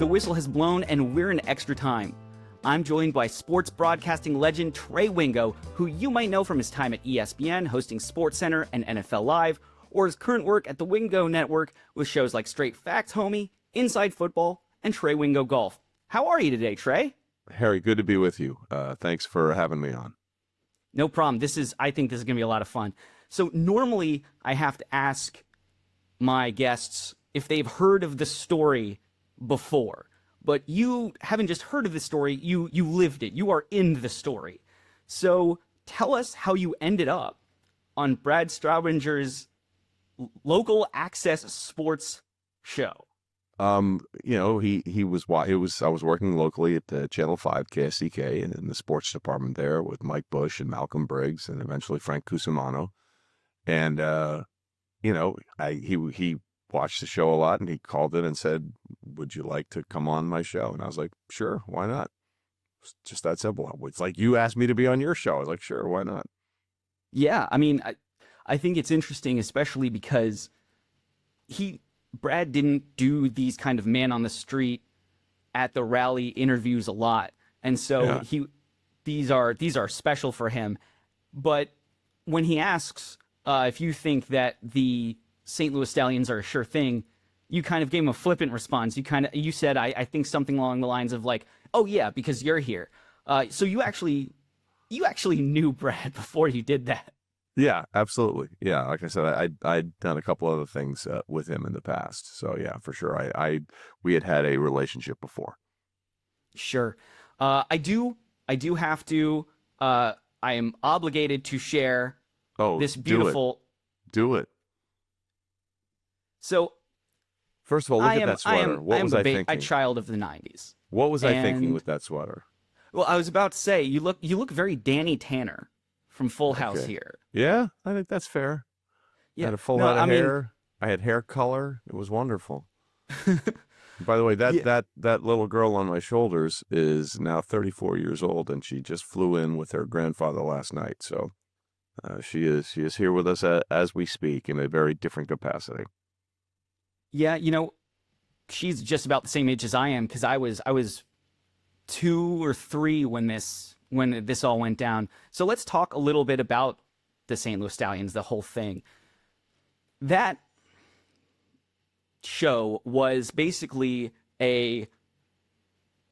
The whistle has blown and we're in extra time. I'm joined by sports broadcasting legend Trey Wingo, who you might know from his time at ESPN hosting SportsCenter and NFL Live, or his current work at the Wingo Network with shows like Straight Facts Homie, Inside Football, and Trey Wingo Golf. How are you today, Trey? Harry, good to be with you. Thanks for having me on. No problem. I think this is going to be a lot of fun. So normally I have to ask my guests if they've heard of the story before. But you haven't just heard of the story, you lived it. You are in the story. So tell us how you ended up on Brad Straubinger's local access sports show. I was working locally at Channel 5 KSCK and in the sports department there with Mike Bush and Malcolm Briggs and eventually Frank Cusimano. And he watched the show a lot and he called in and said, "Would you like to come on my show?" And I was like, "Sure, why not?" It's just that simple. It's like, you asked me to be on your show. I was like, "Sure, why not?" Yeah, I mean, I think it's interesting, especially because Brad didn't do these kind of man on the street at the rally interviews a lot. And so these are special for him. But when he asks if you think that the St. Louis Stallions are a sure thing, you kind of gave him a flippant response. You said, I think something along the lines of like, "Oh yeah, because you're here." So you actually knew Brad before you did that. Yeah, absolutely. Yeah, like I said, I'd done a couple other things with him in the past. So yeah, for sure. We had a relationship before. Sure. I do have to, I am obligated to share this beautiful. Do it. So, first of all, look at that sweater. What was I thinking? A child of the 90s. What was I thinking with that sweater? Well, I was about to say, you look very Danny Tanner from Full House here. Yeah, I think that's fair. Yeah. I had a full head of hair. I had hair color. It was wonderful. By the way, that little girl on my shoulders is now 34 years old, and she just flew in with her grandfather last night. So she is here with us as we speak in a very different capacity. Yeah, she's just about the same age as I am, because I was 2 or 3 when this all went down. So let's talk a little bit about the St. Louis Stallions, the whole thing. That show was basically a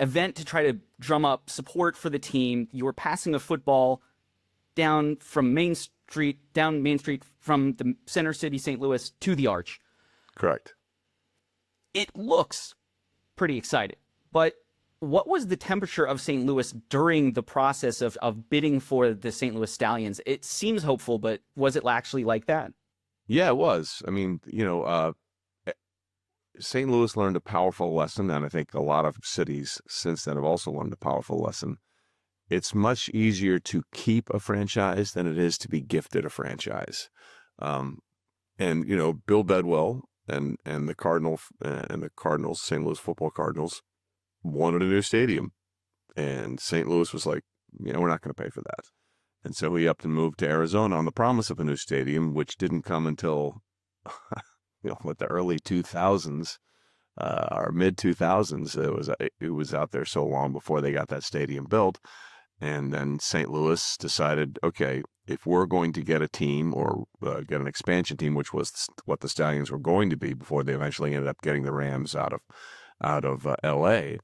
event to try to drum up support for the team. You were passing a football down Main Street from the center city, St. Louis, to the Arch. Correct. It looks pretty exciting, but what was the temperature of St. Louis during the process of bidding for the St. Louis Stallions? It seems hopeful, but was it actually like that? Yeah, it was. I mean, St. Louis learned a powerful lesson, and I think a lot of cities since then have also learned a powerful lesson. It's much easier to keep a franchise than it is to be gifted a franchise. And Bill Bedwell and the Cardinals, St. Louis football Cardinals, wanted a new stadium, and St. Louis was like, we're not going to pay for that. And so he upped and moved to Arizona on the promise of a new stadium, which didn't come until the early 2000s or mid 2000s. It was out there so long before they got that stadium built. And then St. Louis decided, okay, if we're going to get a team or get an expansion team, which was what the Stallions were going to be before they eventually ended up getting the Rams out of LA,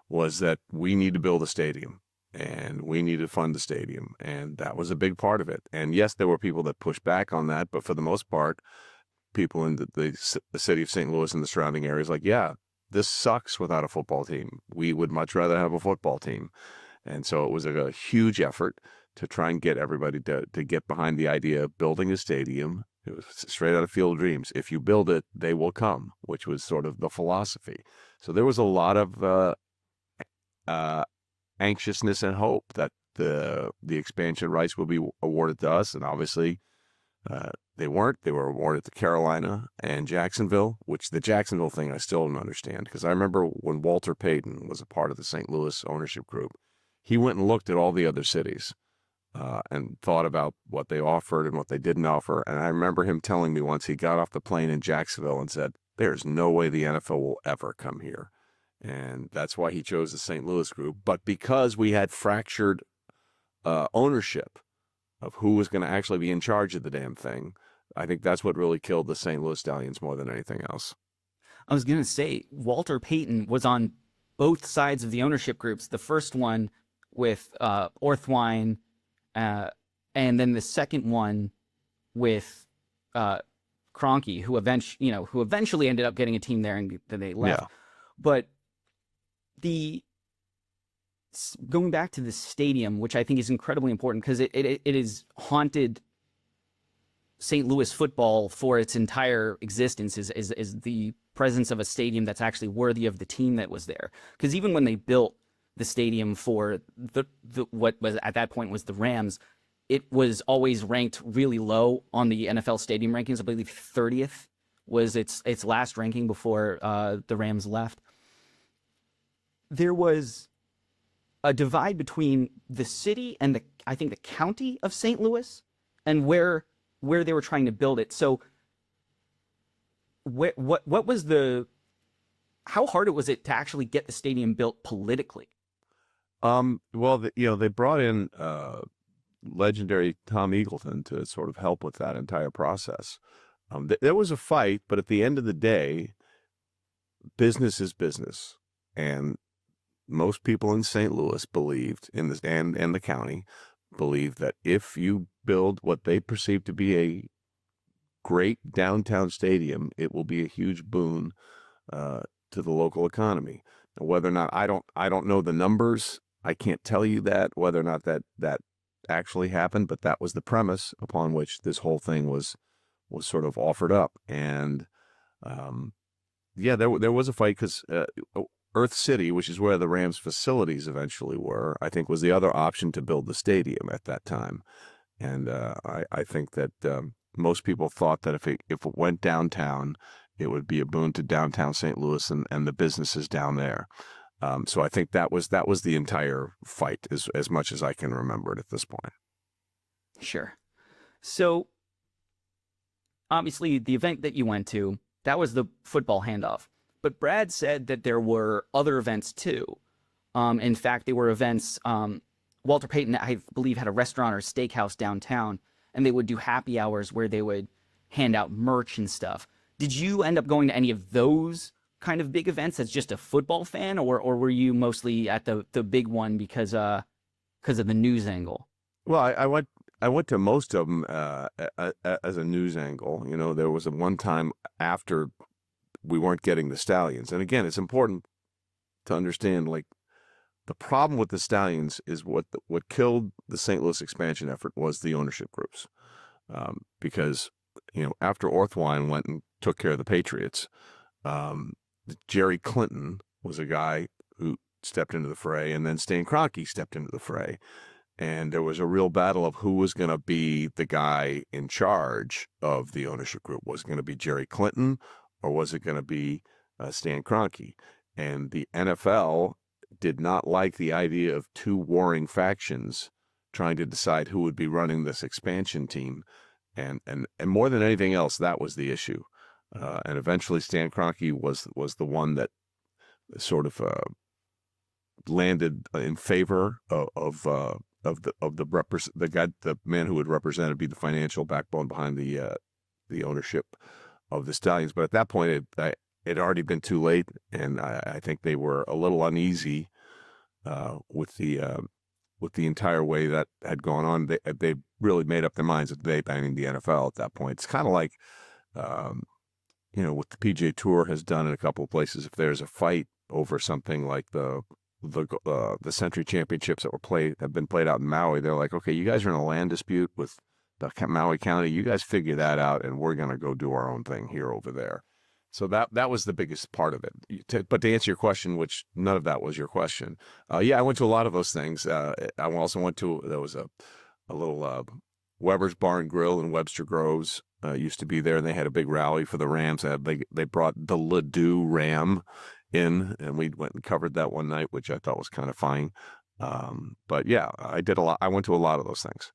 was that we need to build a stadium and we need to fund the stadium. And that was a big part of it. And yes, there were people that pushed back on that, but for the most part, people in the city of St. Louis and the surrounding areas like, yeah, this sucks without a football team. We would much rather have a football team. And so it was a huge effort to try and get everybody to get behind the idea of building a stadium. It was straight out of Field of Dreams. If you build it, they will come, which was sort of the philosophy. So there was a lot of anxiousness and hope that the expansion rights will be awarded to us. And obviously they weren't. They were awarded to Carolina and Jacksonville, which the Jacksonville thing I still don't understand, because I remember when Walter Payton was a part of the St. Louis ownership group, he went and looked at all the other cities and thought about what they offered and what they didn't offer. And I remember him telling me once he got off the plane in Jacksonville and said, "There's no way the NFL will ever come here." And that's why he chose the St. Louis group. But because we had fractured ownership of who was going to actually be in charge of the damn thing, I think that's what really killed the St. Louis Stallions more than anything else. I was going to say, Walter Payton was on both sides of the ownership groups. The first one with Orthwine, and then the second one with Kroenke, who eventually ended up getting a team there, and then they left. Yeah. But going back to the stadium, which I think is incredibly important because it has haunted St. Louis football for its entire existence, is the presence of a stadium that's actually worthy of the team that was there. Because even when they built the stadium for the what was at that point was the Rams, it was always ranked really low on the NFL stadium rankings. I believe 30th was its last ranking before the Rams left. There was a divide between the city and I think the county of St. Louis and where they were trying to build it. So what was how hard was it to actually get the stadium built politically? Well, they brought in legendary Tom Eagleton to sort of help with that entire process. There was a fight, but at the end of the day, business is business. And most people in St. Louis believed and the county believed that if you build what they perceive to be a great downtown stadium, it will be a huge boon to the local economy. Now, whether or not I don't know the numbers, I can't tell you that whether or not that actually happened, but that was the premise upon which this whole thing was sort of offered up. And there was a fight because Earth City, which is where the Rams facilities eventually were, I think was the other option to build the stadium at that time. And I think that most people thought that if it went downtown, it would be a boon to downtown St. Louis and the businesses down there. So I think that was the entire fight as much as I can remember it at this point. Sure. So obviously the event that you went to, that was the football handoff. But Brad said that there were other events too. In fact, there were events. Walter Payton, I believe, had a restaurant or steakhouse downtown, and they would do happy hours where they would hand out merch and stuff. Did you end up going to any of those kind of big events as just a football fan, or were you mostly at the big one because of the news angle? Well, I went to most of them as a news angle. There was one time after we weren't getting the Stallions. And again, it's important to understand, like, the problem with the Stallions is what killed the St. Louis expansion effort was the ownership groups. Because, after Orthwine went and took care of the Patriots, Jerry Clinton was a guy who stepped into the fray, and then Stan Kroenke stepped into the fray. And there was a real battle of who was going to be the guy in charge of the ownership group. Was it going to be Jerry Clinton, or was it going to be Stan Kroenke? And the NFL did not like the idea of two warring factions trying to decide who would be running this expansion team. And more than anything else, that was the issue. And eventually Stan Kroenke was the one that sort of landed in favor of the man who would represent and be the financial backbone behind the ownership of the Stallions. But at that point, it had already been too late, and I think they were a little uneasy with the entire way that had gone on. They really made up their minds that they banning the NFL at that point. It's kind of like what the PGA Tour has done in a couple of places. If there's a fight over something like the Century Championships that have been played out in Maui, they're like, okay, you guys are in a land dispute with the Maui County, you guys figure that out, and we're going to go do our own thing here over there. So that was the biggest part of it. But to answer your question, which none of that was your question, I went to a lot of those things. I also went to, there was a little Weber's Bar and Grill in Webster Groves, used to be there, and they had a big rally for the Rams. They brought the Ladue Ram in, and we went and covered that one night, which I thought was kind of fine. But yeah, I did a lot. I went to a lot of those things.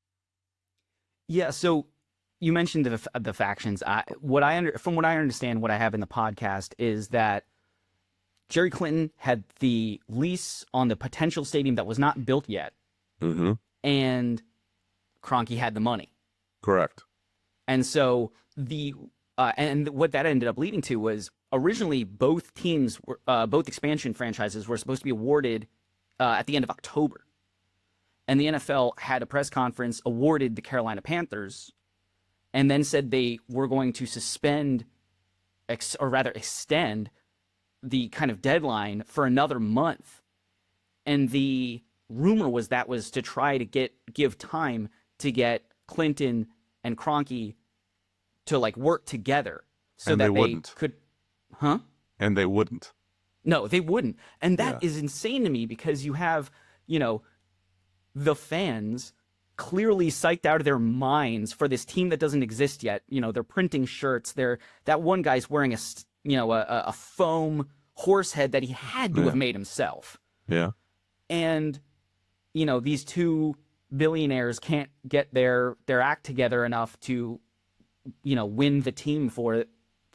Yeah, so you mentioned the factions. From what I understand, what I have in the podcast is that Jerry Clinton had the lease on the potential stadium that was not built yet, and Kroenke had the money. Correct. And so and what that ended up leading to was originally both teams, both expansion franchises, were supposed to be awarded at the end of October. And the NFL had a press conference, awarded the Carolina Panthers, and then said they were going to suspend, or rather extend, the kind of deadline for another month. And the rumor was that was to try to give time to get Clinton and Kroenke to like work together so and that they wouldn't. Could, And they wouldn't. No, they wouldn't. And that is insane to me because you have, the fans clearly psyched out of their minds for this team that doesn't exist yet. They're printing shirts. That one guy's wearing a foam horse head that he had to have made himself. Yeah. And, these two billionaires can't get their act together enough to, win the team for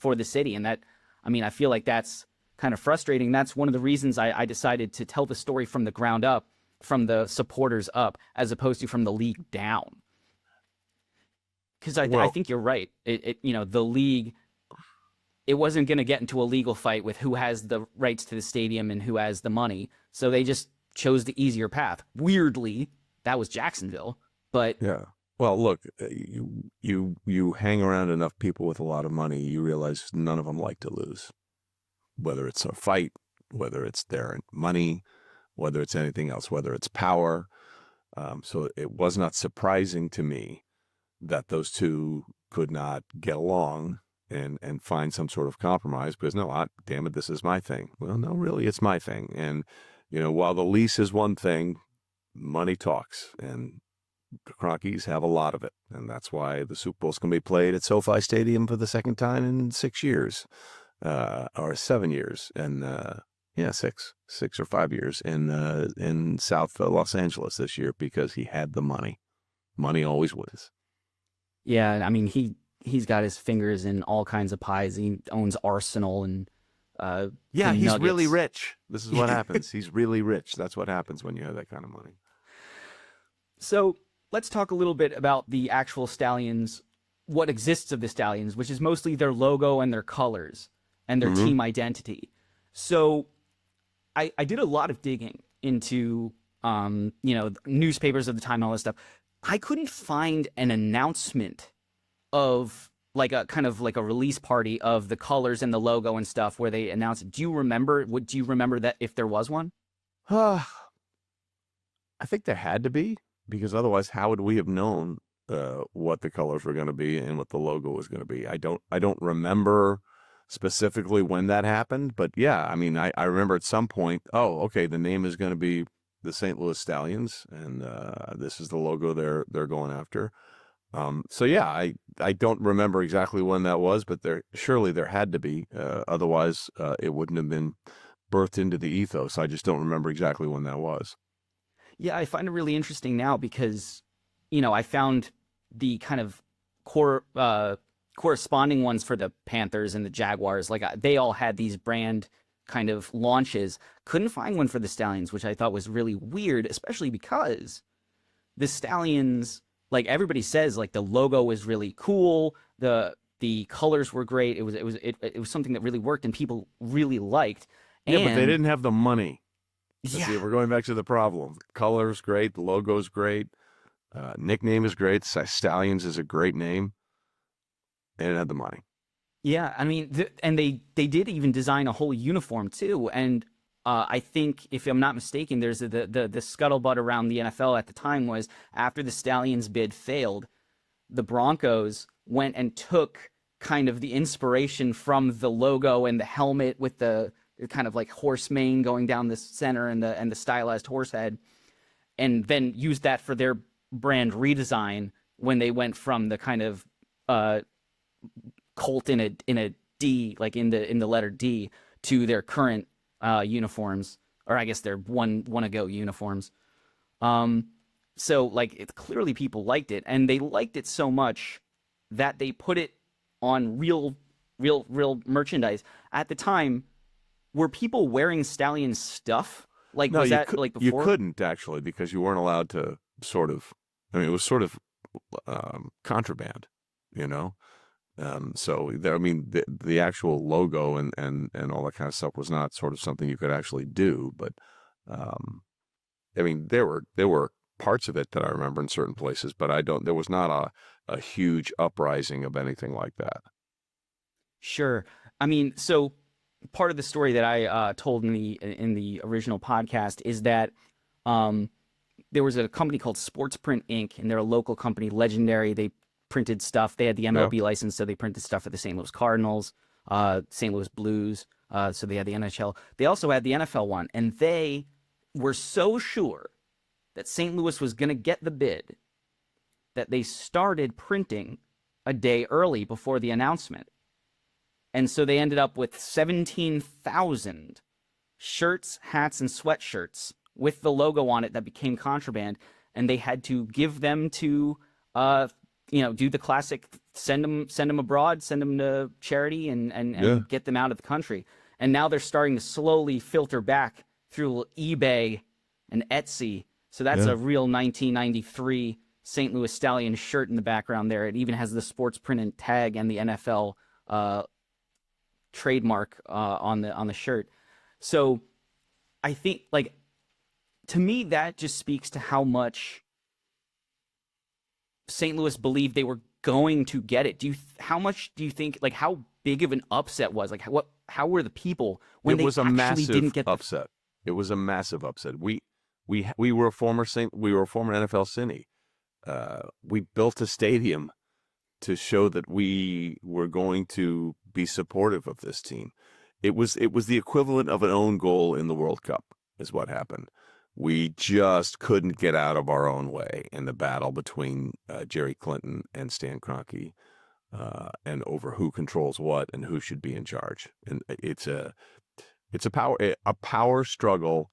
the city. And that, I feel like that's kind of frustrating. That's one of the reasons I decided to tell the story from the ground up, from the supporters up, as opposed to from the league down. Because I think you're right. The league, it wasn't going to get into a legal fight with who has the rights to the stadium and who has the money. So they just chose the easier path. Weirdly, that was Jacksonville. But yeah. Well, look, you hang around enough people with a lot of money, you realize none of them like to lose. Whether it's a fight, whether it's their money, whether it's anything else, whether it's power. So it was not surprising to me that those two could not get along and find some sort of compromise because, no, damn it, this is my thing. Well, no, really, it's my thing. And, while the lease is one thing, money talks. And the Kroenkes have a lot of it. And that's why the Super Bowl's going to be played at SoFi Stadium for the second time in 6 years. Or 7 years, and 6 or 5 years in South Los Angeles this year because he had the money. Money always wins. Yeah, he's got his fingers in all kinds of pies. He owns Arsenal and he's Nuggets. really rich. This is what happens. He's really rich. That's what happens when you have that kind of money. So let's talk a little bit about the actual Stallions, what exists of the Stallions, which is mostly their logo and their colors and their team identity. So I did a lot of digging into, newspapers of the time and all this stuff. I couldn't find an announcement of like a kind of like a release party of the colors and the logo and stuff where they announced it. Do you remember that if there was one? I think there had to be, because otherwise how would we have known what the colors were going to be and what the logo was going to be? I don't remember specifically when that happened, but yeah, I remember at some point, the name is going to be the St. Louis Stallions, and this is the logo they're going after. So yeah, I don't remember exactly when that was, but there had to be, otherwise it wouldn't have been birthed into the ethos. I just don't remember exactly when that was. Yeah, I find it really interesting now because, I found the kind of corresponding ones for the Panthers and the Jaguars. Like they all had these brand kind of launches. Couldn't find one for the Stallions, which I thought was really weird, especially because the Stallions, like everybody says, like the logo was really cool. The colors were great. It was something that really worked and people really liked. Yeah, but they didn't have the money. Yeah. See, we're going back to the problem. Color's great. The logo's great. Nickname is great. Stallions is a great name. They didn't have the money. Yeah, and they did even design a whole uniform too. And I think, if I'm not mistaken, there's the scuttlebutt around the NFL at the time was after the Stallions bid failed, the Broncos went and took kind of the inspiration from the logo and the helmet with the kind of like horse mane going down the center and the stylized horse head, and then used that for their brand redesign when they went from the kind of Colt in a D, like in the letter D, to their current uniforms, or I guess their one ago uniforms. So like clearly people liked it, and they liked it so much that they put it on real merchandise. At the time, were people wearing Stallion stuff? Like, No, was that like you before? couldn't actually, because you weren't allowed to sort of. I mean, it was sort of contraband, you know. So there, I mean, the actual logo and all that kind of stuff was not sort of something you could actually do. But I mean, there were parts of it that I remember in certain places, but I don't. There was not a huge uprising of anything like that. Sure. I mean, so part of the story that I told in the original podcast is that um, there was a company called Sports Print Inc. and they're a local company, legendary. They printed stuff. They had the Yeah. MLB license, so they printed stuff for the St. Louis Cardinals, St. Louis Blues. So they had the NHL. They also had the NFL one, and they were so sure that St. Louis was going to get the bid that they started printing a day early before the announcement. And so they ended up with 17,000 shirts, hats, and sweatshirts with the logo on it that became Contraband. And they had to give them to, do the classic, send them abroad, send them to charity, and get them out of the country. And now they're starting to slowly filter back through eBay and Etsy. So that's a real 1993 St. Louis Stallion shirt in the background there. It even has the sports print and tag and the NFL trademark on the shirt. So I think, like, to me, that just speaks to how much St. Louis believed they were going to get it. How much do you think, like, how big of an upset was? Like, how were the people when It they was a actually massive didn't get upset. It was a massive upset. We were a former NFL city. We built a stadium to show that we were going to be supportive of this team. It was the equivalent of an own goal in the World Cup, is what happened. We just couldn't get out of our own way in the battle between Jerry Clinton and Stan Kroenke, and over who controls what and who should be in charge. And it's a power struggle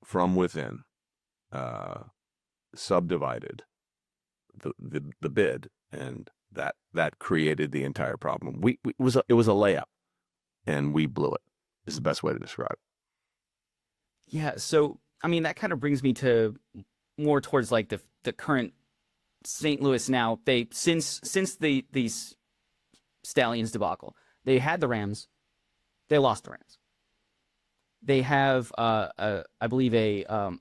from within, subdivided the bid, and that created the entire problem. It was a layup, and we blew it. Is the best way to describe it. Yeah, so I mean that kind of brings me to more towards like the current St. Louis now. They since these Stallions debacle, they had the Rams, they lost the Rams. They have I believe an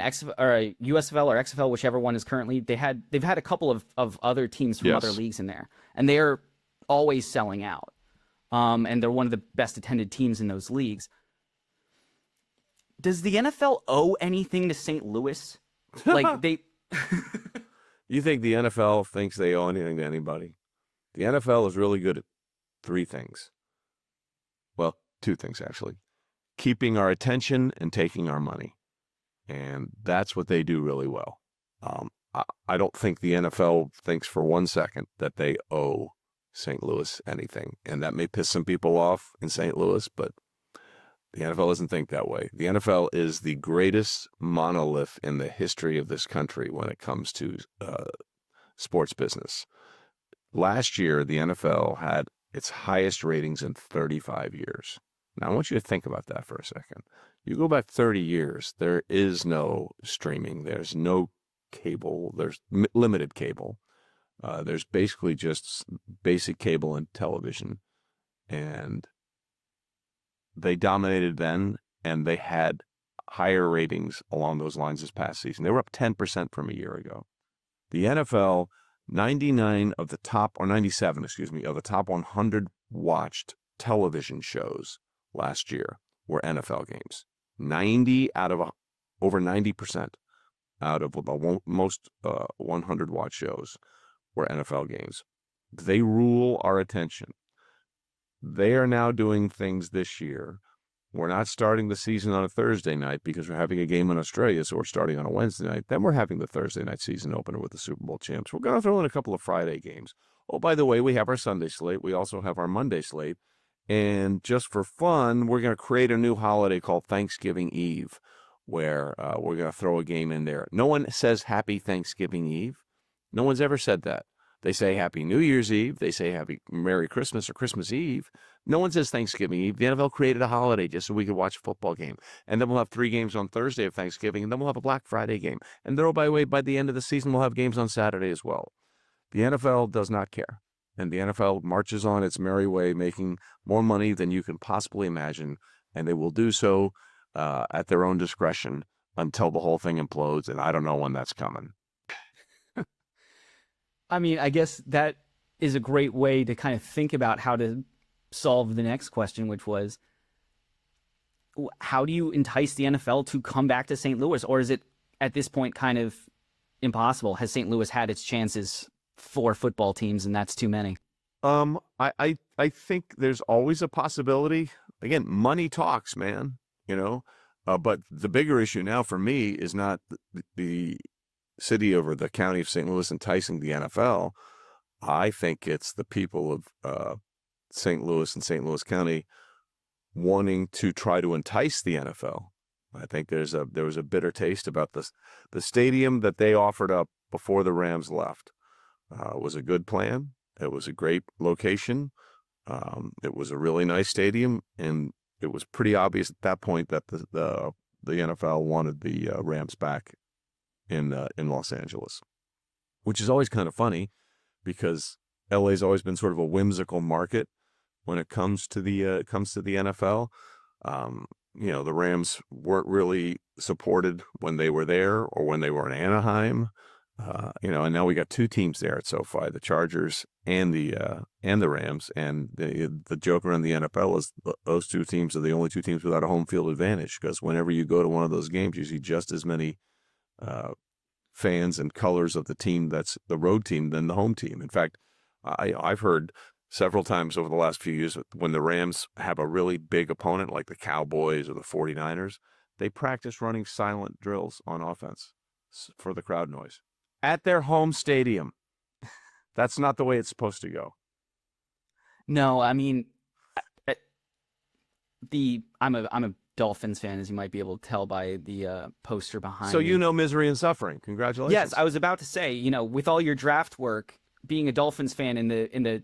X or a USFL or XFL, whichever one is currently. They've had a couple of other teams from other leagues in there, and they're always selling out. And they're one of the best attended teams in those leagues. Does the NFL owe anything to St. Louis? Like they You think the NFL thinks they owe anything to anybody? The NFL is really good at three things. Well, two things actually. Keeping our attention and taking our money. And that's what they do really well. I don't think the NFL thinks for 1 second that they owe St. Louis anything. And that may piss some people off in St. Louis, but the NFL doesn't think that way. The NFL is the greatest monolith in the history of this country when it comes to sports business. Last year, the NFL had its highest ratings in 35 years. Now, I want you to think about that for a second. You go back 30 years, there is no streaming. There's no cable. There's limited cable. There's basically just basic cable and television. And they dominated then, and they had higher ratings along those lines this past season. They were up 10% from a year ago. The NFL, 97, of the top 100 watched television shows last year were NFL games. Over 90% out of the most 100 watch shows were NFL games. They rule our attention. They are now doing things this year. We're not starting the season on a Thursday night because we're having a game in Australia, so we're starting on a Wednesday night. Then we're having the Thursday night season opener with the Super Bowl champs. We're going to throw in a couple of Friday games. Oh, by the way, we have our Sunday slate. We also have our Monday slate. And just for fun, we're going to create a new holiday called Thanksgiving Eve, where we're going to throw a game in there. No one says Happy Thanksgiving Eve. No one's ever said that. They say Happy New Year's Eve. They say Happy Merry Christmas or Christmas Eve. No one says Thanksgiving Eve. The NFL created a holiday just so we could watch a football game. And then we'll have 3 games on Thursday of Thanksgiving, and then we'll have a Black Friday game. And then, oh, by the way, by the end of the season, we'll have games on Saturday as well. The NFL does not care. And the NFL marches on its merry way, making more money than you can possibly imagine. And they will do so at their own discretion until the whole thing implodes. And I don't know when that's coming. I mean, I guess that is a great way to kind of think about how to solve the next question, which was, how do you entice the NFL to come back to St. Louis? Or is it at this point kind of impossible? Has St. Louis had its chances for football teams, and that's too many? I think there's always a possibility. Again, money talks, man, you know. But the bigger issue now for me is not the city over the county of St. Louis enticing the NFL. I think it's the people of St. Louis and St. Louis County wanting to try to entice the NFL. I think there was a bitter taste about this. The stadium that they offered up before the Rams left was a good plan. It was a great location. It was a really nice stadium, and it was pretty obvious at that point that the NFL wanted the Rams back in Los Angeles, which is always kind of funny because LA's always been sort of a whimsical market when it comes to the NFL. The Rams weren't really supported when they were there or when they were in Anaheim. And now we got 2 teams there at SoFi, the Chargers and the Rams. And the joke around the NFL is those 2 teams are the only 2 teams without a home field advantage, because whenever you go to one of those games, you see just as many fans and colors of the team that's the road team than the home team. In fact, I've heard several times over the last few years when the Rams have a really big opponent like the Cowboys or the 49ers, they practice running silent drills on offense for the crowd noise at their home stadium. That's not the way it's supposed to go. No, I mean, I'm a Dolphins fan, as you might be able to tell by the poster behind So me. you know misery and suffering. Congratulations. Yes, I was about to say, with all your draft work, being a Dolphins fan in the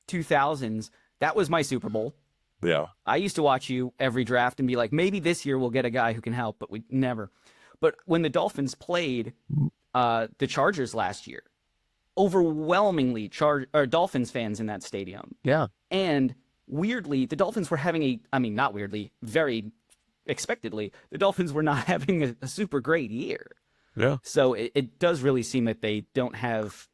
2000s, that was my Super Bowl. Yeah. I used to watch you every draft and be like, maybe this year we'll get a guy who can help, but we never. But when the Dolphins played the Chargers last year, overwhelmingly Dolphins fans in that stadium. Yeah. And weirdly, the Dolphins were having not weirdly, very expectedly, the Dolphins were not having a super great year. Yeah. So it does really seem that they don't have.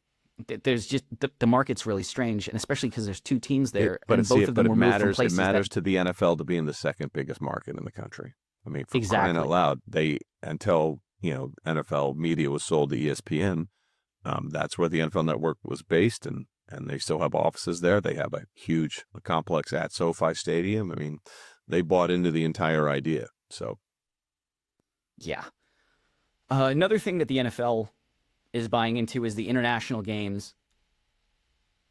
There's just the market's really strange, and especially because there's 2 teams there, and both of them were moved from places. It matters to the NFL to be in the second biggest market in the country. I mean, for crying out loud, until NFL media was sold to ESPN, that's where the NFL Network was based, and they still have offices there. They have a huge complex at SoFi Stadium. I mean, they bought into the entire idea. So, yeah. Another thing that the NFL is buying into is the international games.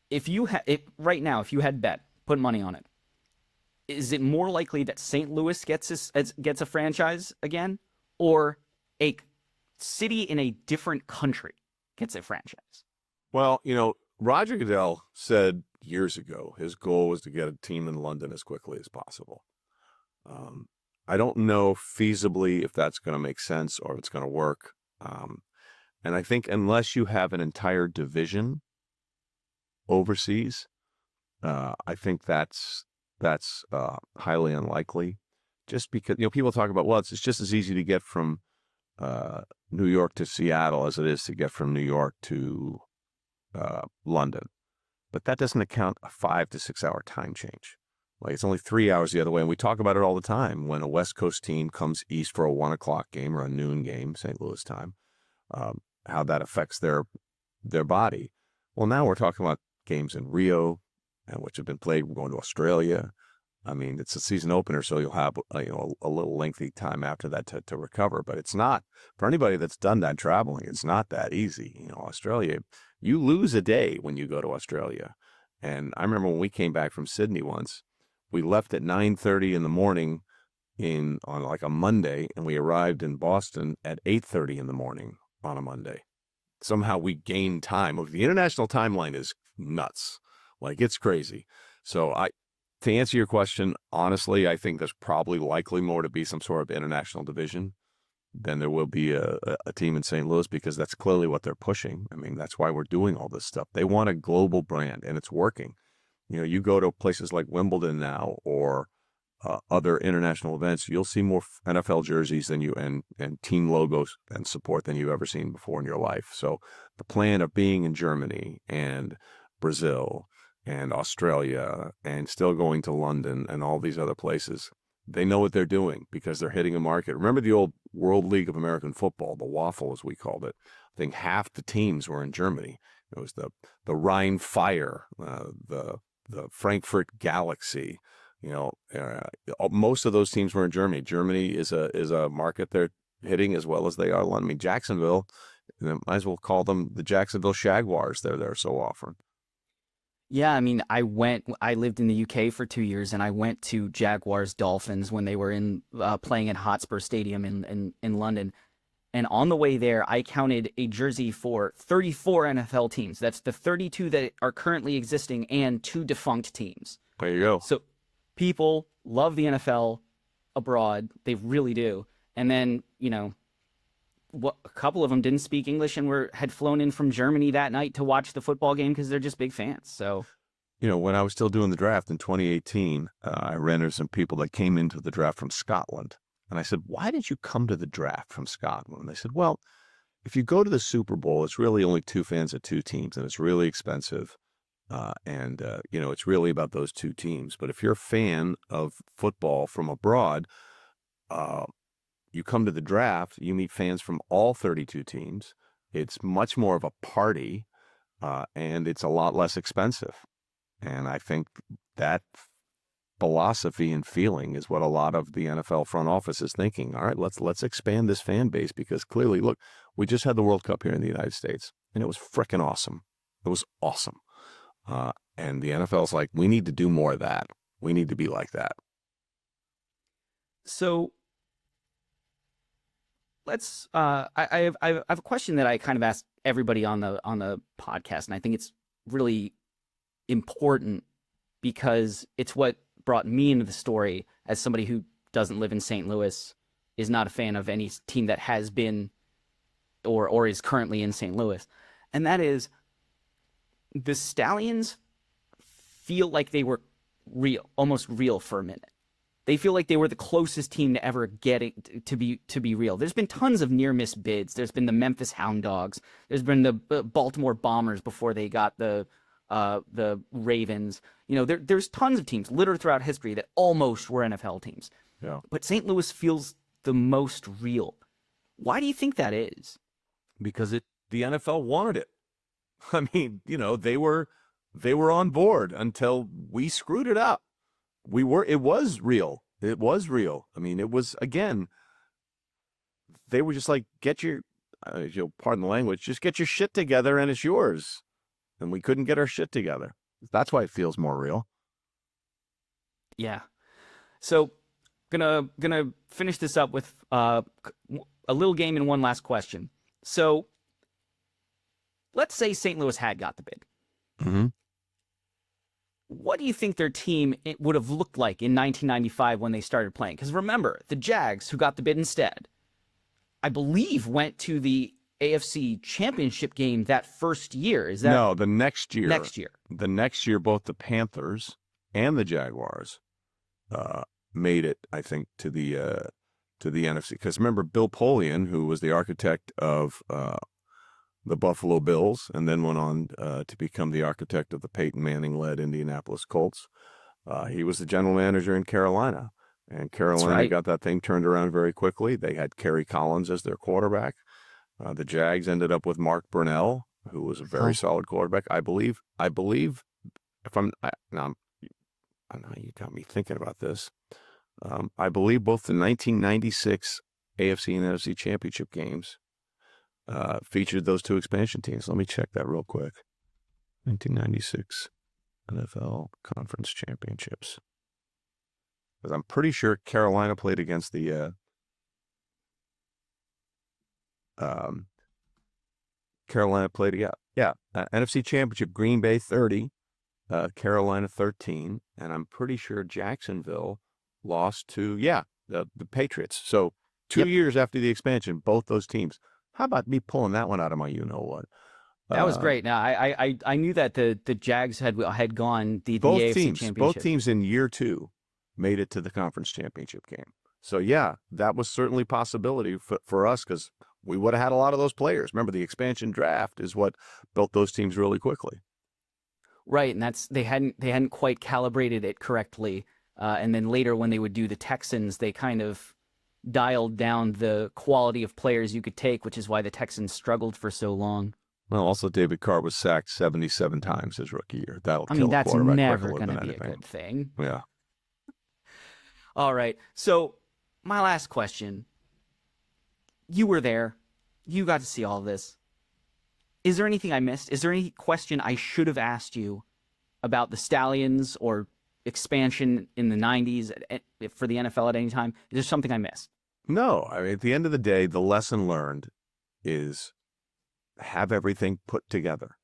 If you right now, if you had bet, put money on it, is it more likely that St. Louis gets a franchise again, or a city in a different country gets a franchise? Well, Roger Goodell said years ago his goal was to get a team in London as quickly as possible. I don't know feasibly if that's going to make sense or if it's going to work. And I think unless you have an entire division overseas, I think that's highly unlikely. Just because people talk about, well, it's just as easy to get from New York to Seattle as it is to get from New York to London, but that doesn't account a 5 to 6 hour time change. Like, it's only 3 hours the other way, and we talk about it all the time when a West Coast team comes east for a 1 o'clock game or a noon game, St. Louis time. How that affects their body. Well, now we're talking about games in Rio, and which have been played. We're going to Australia. I mean, it's a season opener, so you'll have a little lengthy time after that to recover. But it's not, for anybody that's done that traveling, it's not that easy. Australia, you lose a day when you go to Australia. And I remember when we came back from Sydney once, we left at 9:30 in the morning on like a Monday, and we arrived in Boston at 8:30 in the morning on a Monday. somehow we gain time. The international timeline is nuts. Like, it's crazy. So to answer your question, honestly, I think there's probably likely more to be some sort of international division than there will be a team in St. Louis, because that's clearly what they're pushing. I mean, that's why we're doing all this stuff. They want a global brand, and it's working. You go to places like Wimbledon now, or other international events, you'll see more NFL jerseys than you and team logos and support than you've ever seen before in your life. So the plan of being in Germany and Brazil and Australia and still going to London and all these other places, they know what they're doing because they're hitting a market. Remember the old World League of American Football, the Waffle as we called it? I think half the teams were in Germany. It was the Rhine Fire, the Frankfurt Galaxy. Most of those teams were in Germany. Germany is a market they're hitting as well as they are London. I mean, Jacksonville, might as well call them the Jacksonville Jaguars. They're there so often. Yeah, I mean, I lived in the UK for 2 years, and I went to Jaguars Dolphins when they were playing at Hotspur Stadium in London. And on the way there, I counted a jersey for 34 NFL teams. That's the 32 that are currently existing and 2 defunct teams. There you go. So people love the NFL abroad. They really do. And then, a couple of them didn't speak English and had flown in from Germany that night to watch the football game because they're just big fans. So, when I was still doing the draft in 2018, I ran into some people that came into the draft from Scotland. And I said, why did you come to the draft from Scotland? And they said, well, if you go to the Super Bowl, it's really only 2 fans of 2 teams, and it's really expensive. It's really about those 2 teams. But if you're a fan of football from abroad, you come to the draft, you meet fans from all 32 teams. It's much more of a party, and it's a lot less expensive. And I think that philosophy and feeling is what a lot of the NFL front office is thinking. All right, let's expand this fan base, because clearly, look, we just had the World Cup here in the United States, and it was frickin' awesome. It was awesome. And the NFL's like, we need to do more of that. We need to be like that. So let's. I have a question that I kind of asked everybody on the podcast, and I think it's really important because it's what brought me into the story as somebody who doesn't live in St. Louis, is not a fan of any team that has been or is currently in St. Louis, and that is the Stallions feel like they were almost real for a minute. They feel like they were the closest team to ever getting to be real. There's been tons of near miss bids. There's been the Memphis Hound Dogs. There's been the Baltimore Bombers before they got the Ravens. There's tons of teams littered throughout history that almost were NFL teams. Yeah. But St. Louis feels the most real. Why do you think that is? Because the NFL wanted it. I mean, they were on board until we screwed it up. It was real. It was real. I mean, it was, again, they were just like, get your, pardon the language, just get your shit together and it's yours. And we couldn't get our shit together. That's why it feels more real. Yeah. So, gonna finish this up with a little game and one last question. So, let's say St. Louis had got the bid. Mm-hmm. What do you think their team would have looked like in 1995 when they started playing? Because remember, the Jags, who got the bid instead, I believe went to the AFC Championship game that first year. Is that no? The next year. Next year. The next year, both the Panthers and the Jaguars made it, I think, to the NFC. Because remember, Bill Polian, who was the architect of the Buffalo Bills, and then went on to become the architect of the Peyton Manning-led Indianapolis Colts. He was the general manager in Carolina, and Carolina got that thing turned around very quickly. They had Kerry Collins as their quarterback. The Jags ended up with Mark Brunell, who was a very solid quarterback. I believe. If I know you got me thinking about this. I believe both the 1996 AFC and NFC Championship games featured those 2 expansion teams. Let me check that real quick. 1996 NFL Conference Championships. Because I'm pretty sure Carolina played against the Carolina played, NFC Championship, Green Bay 30, Carolina 13, and I'm pretty sure Jacksonville lost to, the Patriots. So 2 years after the expansion, both those teams. How about me pulling that one out of my you-know-what? That was great. Now, I knew that the Jags had gone the Both AFC teams, Championship. both teams in year 2 made it to the conference championship game. So, that was certainly a possibility for us because we would have had a lot of those players. Remember, the expansion draft is what built those teams really quickly. Right, and they hadn't quite calibrated it correctly. And then later when they would do the Texans, they kind of dialed down the quality of players you could take, which is why the Texans struggled for so long. Well, also David Carr was sacked 77 times his rookie year. That'll kill a that's quarterback never quicker going to than be a anything. good thing. Yeah. All right, so my last question. You were there. You got to see all of this. Is there anything I missed? Is there any question I should have asked you about the Stallions or expansion in the 90s for the NFL at any time? Is there something I missed? No, I mean, at the end of the day, the lesson learned is have everything put together.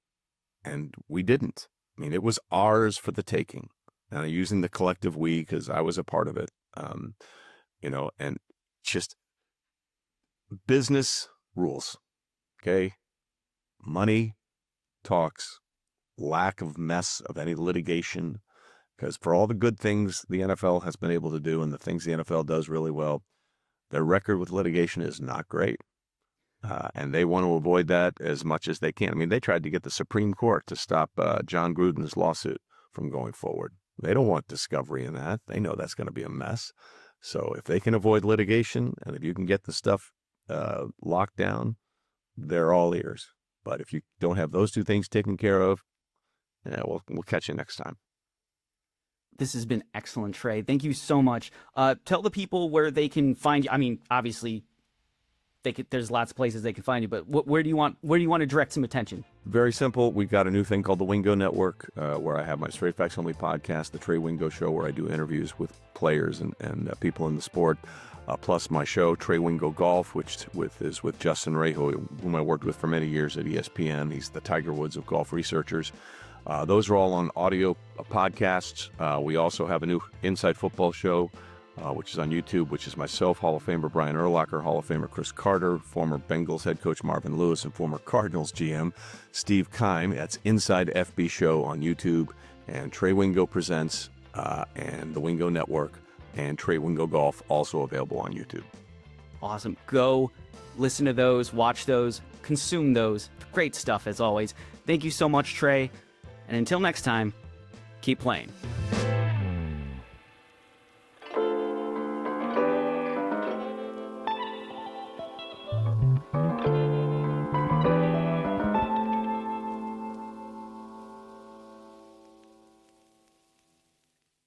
And we didn't. I mean, it was ours for the taking. And I'm using the collective we because I was a part of it. And just business rules. Okay. Money talks, lack of mess of any litigation. Because for all the good things the NFL has been able to do and the things the NFL does really well, their record with litigation is not great. And they want to avoid that as much as they can. I mean, they tried to get the Supreme Court to stop John Gruden's lawsuit from going forward. They don't want discovery in that. They know that's going to be a mess. So if they can avoid litigation and if you can get the stuff locked down, they're all ears. But if you don't have those two things taken care of, we'll catch you next time. This has been excellent, Trey. Thank you so much. Tell the people where they can find you. I mean, obviously, there's lots of places they can find you, but where do you want to direct some attention? Very simple. We've got a new thing called the Wingo Network, where I have my Straight Facts Only podcast, the Trey Wingo Show, where I do interviews with players and people in the sport, plus my show, Trey Wingo Golf, which is with Justin Ray, whom I worked with for many years at ESPN. He's the Tiger Woods of golf researchers. Those are all on audio podcasts. We also have a new Inside Football show, which is on YouTube, which is myself, Hall of Famer Brian Urlacher, Hall of Famer Chris Carter, former Bengals head coach Marvin Lewis, and former Cardinals GM Steve Keim. That's Inside FB Show on YouTube, and Trey Wingo Presents, and the Wingo Network, and Trey Wingo Golf, also available on YouTube. Awesome. Go listen to those, watch those, consume those. Great stuff, as always. Thank you so much, Trey. And until next time, keep playing.